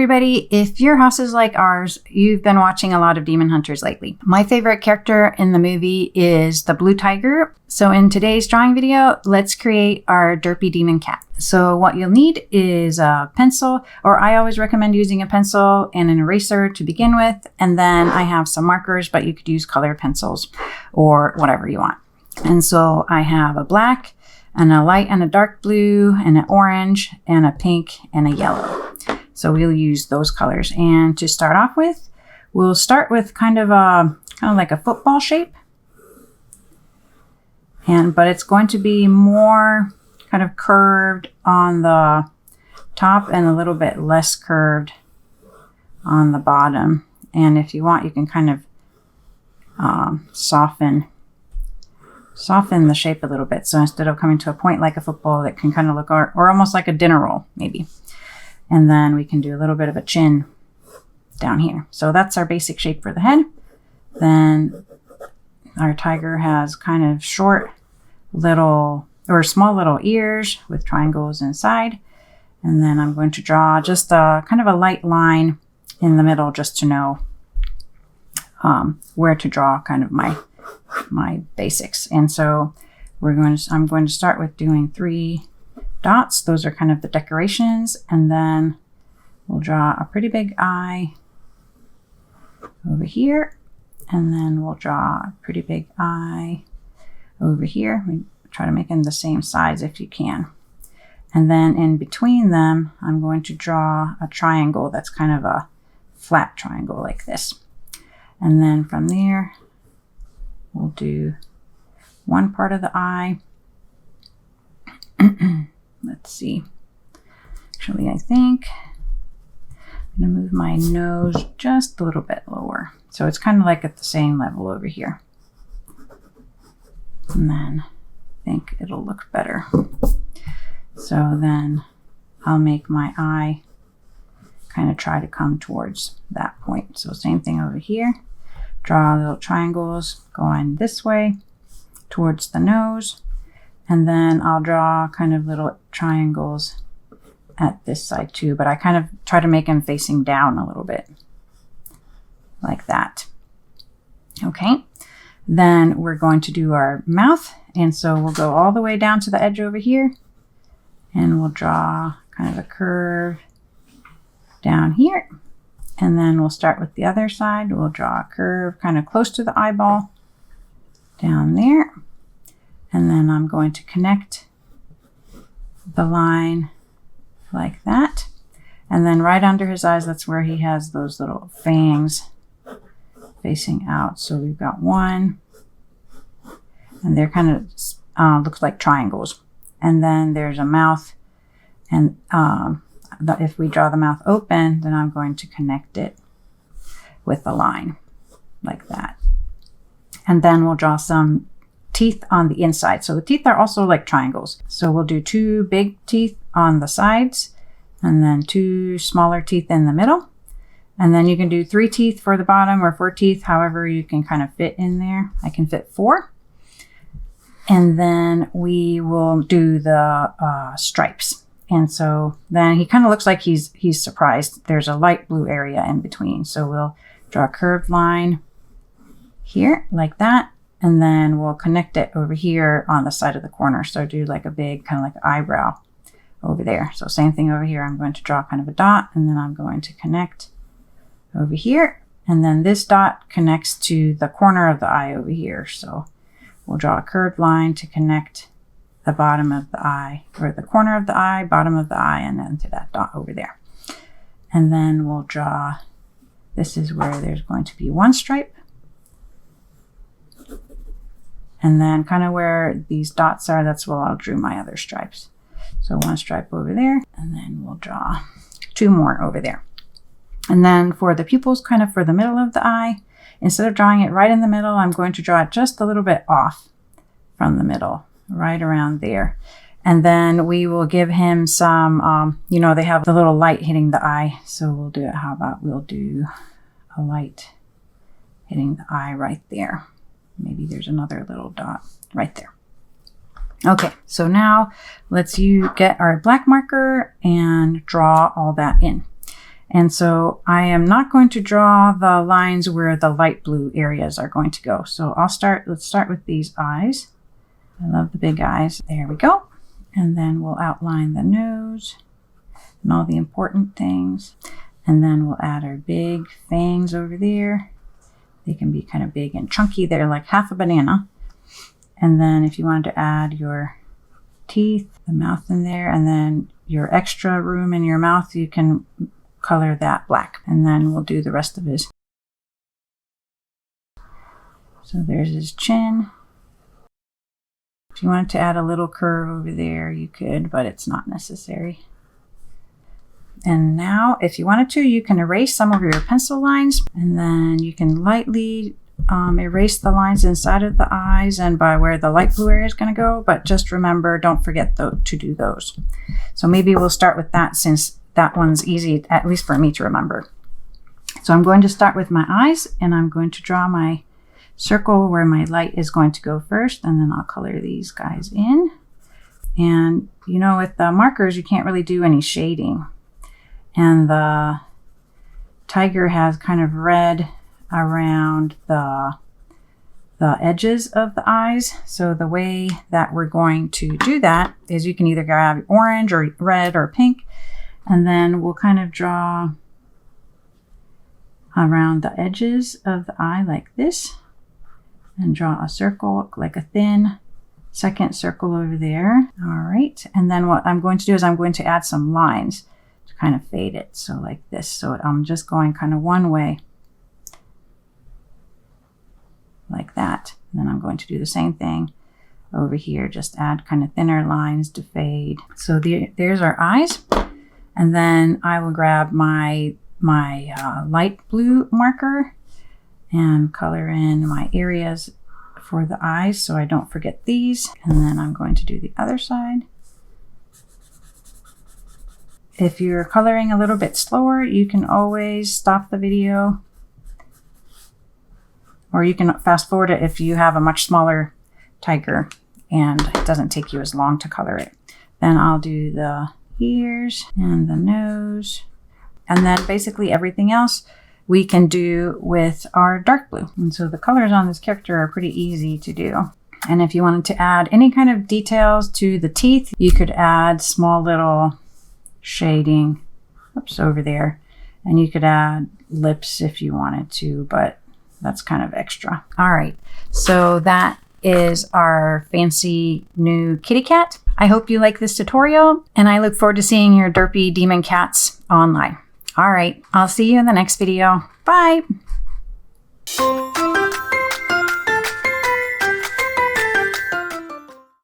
everybody. If your house is like ours, you've been watching a lot of Demon Hunters lately. My favorite character in the movie is the blue tiger. So in today's drawing video, let's create our Derpy demon cat. So what you'll need is a pencil, or I always recommend using a pencil and an eraser to begin with. And then I have some markers, but you could use colored pencils or whatever you want. And so I have a black and a light and a dark blue and an orange and a pink and a yellow. So we'll use those colors. And to start off with, we'll start with kind of like a football shape. But it's going to be more kind of curved on the top and a little bit less curved on the bottom. And if you want, you can kind of soften the shape a little bit. So instead of coming to a point like a football, it can kind of look or almost like a dinner roll maybe. And then we can do a little bit of a chin down here. So that's our basic shape for the head. Then our tiger has kind of short little or small little ears with triangles inside. And then I'm going to draw just a kind of a light line in the middle just to know where to draw kind of my basics. And so I'm going to start with doing 3 dots. Those are kind of the decorations. And then we'll draw a pretty big eye over here. And then we'll draw a pretty big eye over here. We try to make them the same size if you can. And then in between them, I'm going to draw a triangle that's kind of a flat triangle like this. And then from there, we'll do one part of the eye. Let's see. Actually, I think I'm going to move my nose just a little bit lower. So it's kind of like at the same level over here. And then I think it'll look better. So then I'll make my eye kind of try to come towards that point. So same thing over here. Draw little triangles going this way towards the nose. And then I'll draw kind of little triangles at this side too, but I kind of try to make them facing down a little bit like that. Okay, then we're going to do our mouth. And so we'll go all the way down to the edge over here and we'll draw kind of a curve down here. And then we'll start with the other side. We'll draw a curve kind of close to the eyeball down there. And then I'm going to connect the line like that. And then right under his eyes, that's where he has those little fangs facing out. So we've got one, and they're kind of looks like triangles. And then there's a mouth. And if we draw the mouth open, then I'm going to connect it with the line like that. And then we'll draw some teeth on the inside. So the teeth are also like triangles. So we'll do 2 big teeth on the sides and then 2 smaller teeth in the middle. And then you can do 3 teeth for the bottom or 4 teeth, however you can kind of fit in there. I can fit 4. And then we will do the stripes. And so then he kind of looks like he's surprised. There's a light blue area in between. So we'll draw a curved line here like that. And then we'll connect it over here on the side of the corner. So do like a big kind of like eyebrow over there. So same thing over here. I'm going to draw kind of a dot and then I'm going to connect over here. And then this dot connects to the corner of the eye over here. So we'll draw a curved line to connect the bottom of the eye, or the corner of the eye, bottom of the eye, and then to that dot over there. And then we'll draw, this is where there's going to be 1 stripe. And then kind of where these dots are, that's where I'll drew my other stripes. So 1 stripe over there, and then we'll draw 2 more over there. And then for the pupils, kind of for the middle of the eye, instead of drawing it right in the middle, I'm going to draw it just a little bit off from the middle, right around there. And then we will give him some, they have the little light hitting the eye. So we'll do it, how about we'll do a light hitting the eye right there. Maybe there's another little dot right there. Okay, so now let's get our black marker and draw all that in. And so I am not going to draw the lines where the light blue areas are going to go. So let's start with these eyes. I love the big eyes. There we go. And then we'll outline the nose and all the important things. And then we'll add our big fangs over there. They can be kind of big and chunky. They're like half a banana. And then if you wanted to add your teeth, the mouth in there, and then your extra room in your mouth, you can color that black. And then we'll do the rest of his. So there's his chin. If you wanted to add a little curve over there, you could, but it's not necessary. And now, if you wanted to, you can erase some of your pencil lines, and then you can lightly erase the lines inside of the eyes and by where the light blue area is going to go. But just remember, don't forget to do those. So maybe we'll start with that, since that one's easy, at least for me, to remember. So I'm going to start with my eyes, and I'm going to draw my circle where my light is going to go first, and then I'll color these guys in. And you know, with the markers, you can't really do any shading. And the tiger has kind of red around the edges of the eyes. So the way that we're going to do that is you can either grab orange or red or pink, and then we'll kind of draw around the edges of the eye like this, and draw a circle, like a thin second circle over there. All right. And then what I'm going to do is I'm going to add some lines to kind of fade it. So like this. So I'm just going kind of one way like that. And then I'm going to do the same thing over here. Just add kind of thinner lines to fade. So there's our eyes. And then I will grab my light blue marker and color in my areas for the eyes so I don't forget these. And then I'm going to do the other side. If you're coloring a little bit slower, you can always stop the video, or you can fast forward it if you have a much smaller tiger and it doesn't take you as long to color it. Then I'll do the ears and the nose, and then basically everything else we can do with our dark blue. And so the colors on this character are pretty easy to do. And if you wanted to add any kind of details to the teeth, you could add small little shading over there, and you could add lips if you wanted to, but that's kind of extra. All right, so that is our fancy new kitty cat. I hope you like this tutorial, and I look forward to seeing your derpy demon cats online. All right, I'll see you in the next video. Bye.